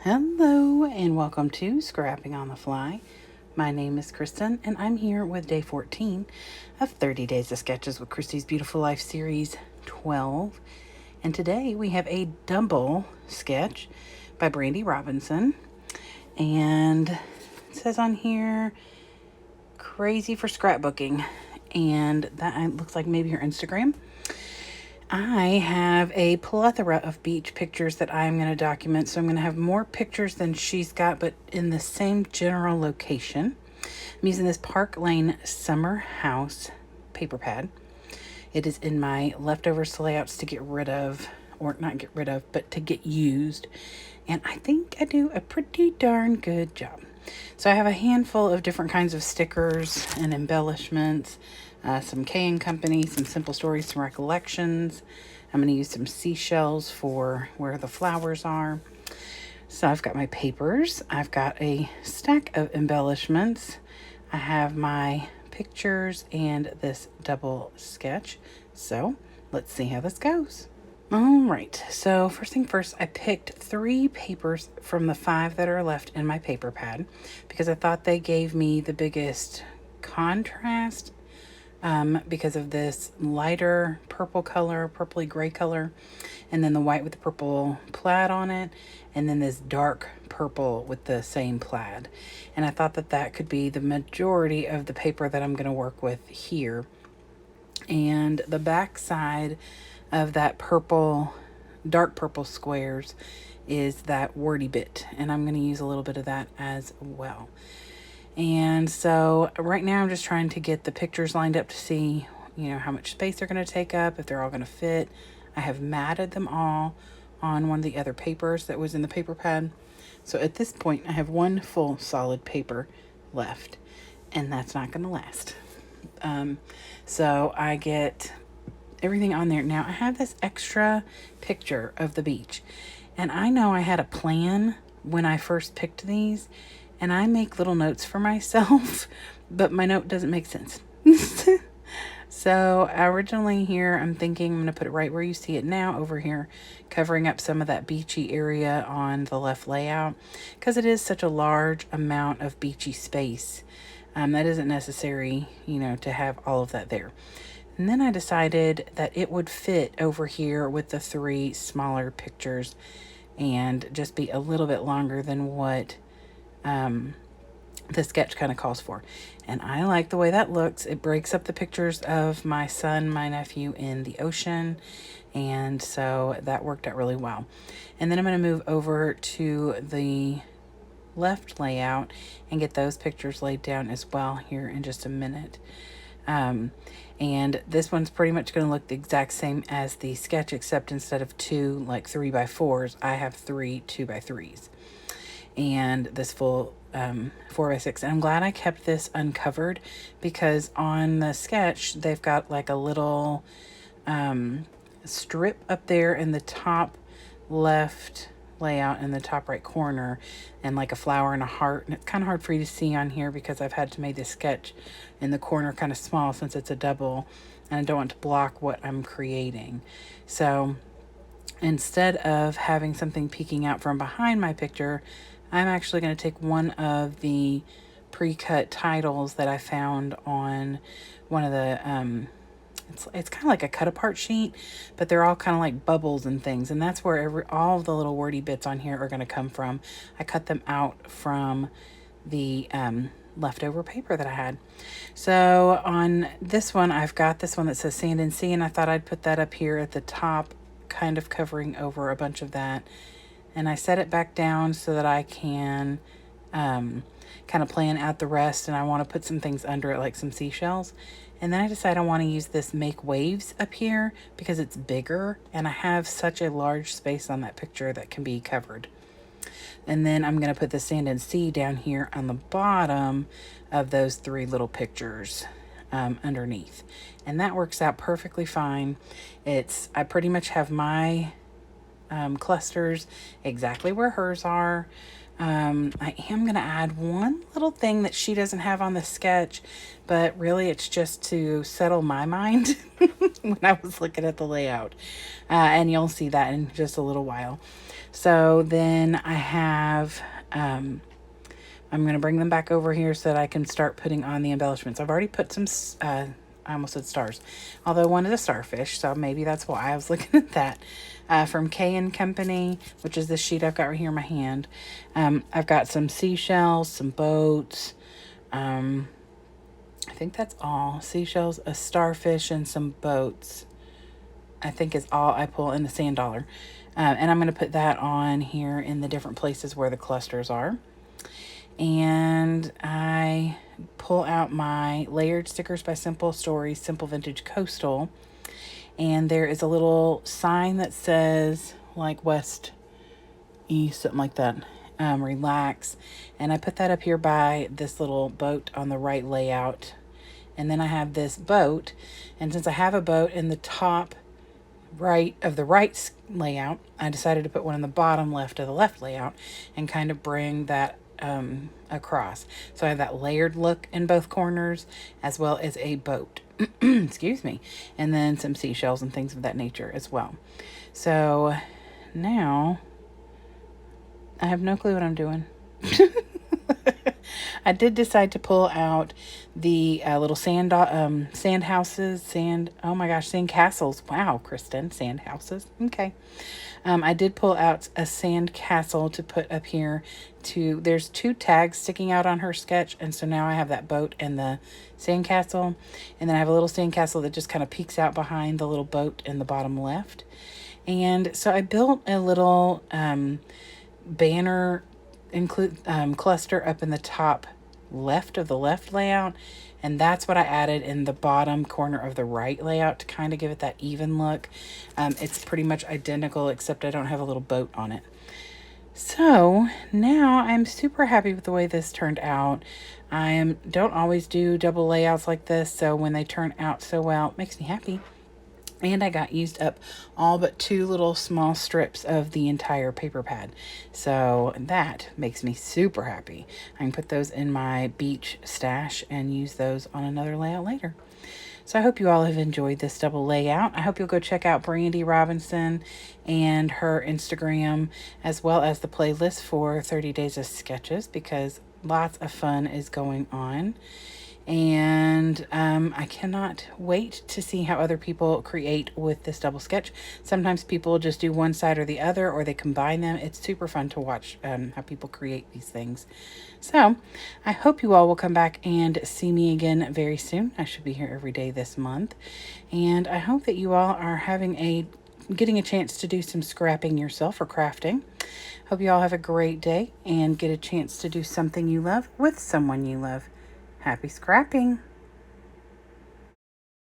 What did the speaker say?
Hello and welcome to Scrapping on the Fly. My name is Kristen and I'm here with day 14 of 30 Days of Sketches with Christy's Beautiful Life Series 12. And today we have a double sketch by Brandy Robinson. And it says on here, crazy for scrapbooking. And that looks like maybe her Instagram. I have a plethora of beach pictures that I'm going to document. So I'm going to have more pictures than she's got, but in the same general location. I'm using this Park Lane Summer House paper pad. It is in my leftovers layouts to get rid of, or not get rid of, but to get used. And I think I do a pretty darn good job. So I have a handful of different kinds of stickers and embellishments, some K & Company, some Simple Stories, some recollections. I'm going to use some seashells for where the flowers are. So I've got my papers. I've got a stack of embellishments. I have my pictures and this double sketch. So let's see how this goes. All right, so first thing first, I picked 3 papers from the 5 that are left in my paper pad because I thought they gave me the biggest contrast because of this lighter purple color, purpley gray color, and then the white with the purple plaid on it, and then this dark purple with the same plaid. And I thought that that could be the majority of the paper that I'm going to work with here. And the back side of that purple, dark purple squares is that wordy bit, and I'm going to use a little bit of that as well. And so right now I'm just trying to get the pictures lined up to see, how much space they're going to take up, if they're all going to fit. I have matted them all on one of the other papers that was in the paper pad. So at this point I have one full solid paper left, and that's not going to last. So I get everything on there. Now I have this extra picture of the beach, and I know I had a plan when I first picked these, and I make little notes for myself, but my note doesn't make sense. So originally here, I'm thinking I'm going to put it right where you see it now over here, covering up some of that beachy area on the left layout, because it is such a large amount of beachy space. That isn't necessary, to have all of that there. And then I decided that it would fit over here with the 3 smaller pictures and just be a little bit longer than what the sketch kind of calls for. And I like the way that looks. It breaks up the pictures of my son, my nephew in the ocean. And so that worked out really well. And then I'm going to move over to the left layout and get those pictures laid down as well here in just a minute. And this one's pretty much going to look the exact same as the sketch, except instead of 2 like 3x4s, I have 3 2x3s. And this full 4x6. And I'm glad I kept this uncovered, because on the sketch they've got like a little strip up there in the top left layout in the top right corner, and like a flower and a heart, and it's kind of hard for you to see on here because I've had to make this sketch in the corner kind of small since it's a double, and I don't want to block what I'm creating. So instead of having something peeking out from behind my picture, I'm actually going to take one of the pre-cut titles that I found on one of the it's kind of like a cut apart sheet, but they're all kind of like bubbles and things, and that's where all of the little wordy bits on here are going to come from. I cut them out from the leftover paper that I had. So on this one, I've got this one that says Sand and Sea, and I thought I'd put that up here at the top, kind of covering over a bunch of that. And I set it back down so that I can kind of plan out the rest, and I want to put some things under it like some seashells. And then I decide I want to use this Make Waves up here because it's bigger, and I have such a large space on that picture that can be covered. And then I'm going to put the Sand and Sea down here on the bottom of those 3 little pictures underneath. And that works out perfectly fine. I pretty much have my clusters exactly where hers are. I am going to add one little thing that she doesn't have on the sketch, but really it's just to settle my mind when I was looking at the layout. And you'll see that in just a little while. So then I have, I'm going to bring them back over here so that I can start putting on the embellishments. I've already put some, I almost said stars, although one is a starfish, so maybe that's why I was looking at that. From K & Company, which is this sheet I've got right here in my hand. I've got some seashells, some boats. I think that's all. Seashells, a starfish, and some boats, I think is all I pull in the sand dollar. And I'm going to put that on here in the different places where the clusters are. And I pull out my layered stickers by Simple Stories, Simple Vintage Coastal. And there is a little sign that says like West, East, something like that. Relax. And I put that up here by this little boat on the right layout. And then I have this boat. And since I have a boat in the top right of the right layout, I decided to put one in the bottom left of the left layout and kind of bring that across. So I have that layered look in both corners as well as a boat. Excuse me. And then some seashells and things of that nature as well. So now I have no clue what I'm doing. I did decide to pull out the little sand houses, sand castles. Wow, Kristen, sand houses. Okay. I did pull out a sand castle to put up here. There's 2 tags sticking out on her sketch, and so now I have that boat and the sand castle, and then I have a little sand castle that just kind of peeks out behind the little boat in the bottom left. And so I built a little banner cluster up in the top left of the left layout, and that's what I added in the bottom corner of the right layout to kind of give it that even look. It's pretty much identical except I don't have a little boat on it. So now I'm super happy with the way this turned out. I don't always do double layouts like this, so when they turn out so well, it makes me happy. And I got used up all but 2 little small strips of the entire paper pad. So that makes me super happy. I can put those in my beach stash and use those on another layout later. So I hope you all have enjoyed this double layout. I hope you'll go check out Brandy Robinson and her Instagram, as well as the playlist for 30 Days of Sketches, because lots of fun is going on. And I cannot wait to see how other people create with this double sketch. Sometimes people just do one side or the other, or they combine them. It's super fun to watch how people create these things. So I hope you all will come back and see me again very soon. I should be here every day this month. And I hope that you all are getting a chance to do some scrapping yourself or crafting. Hope you all have a great day and get a chance to do something you love with someone you love. Happy scrapping!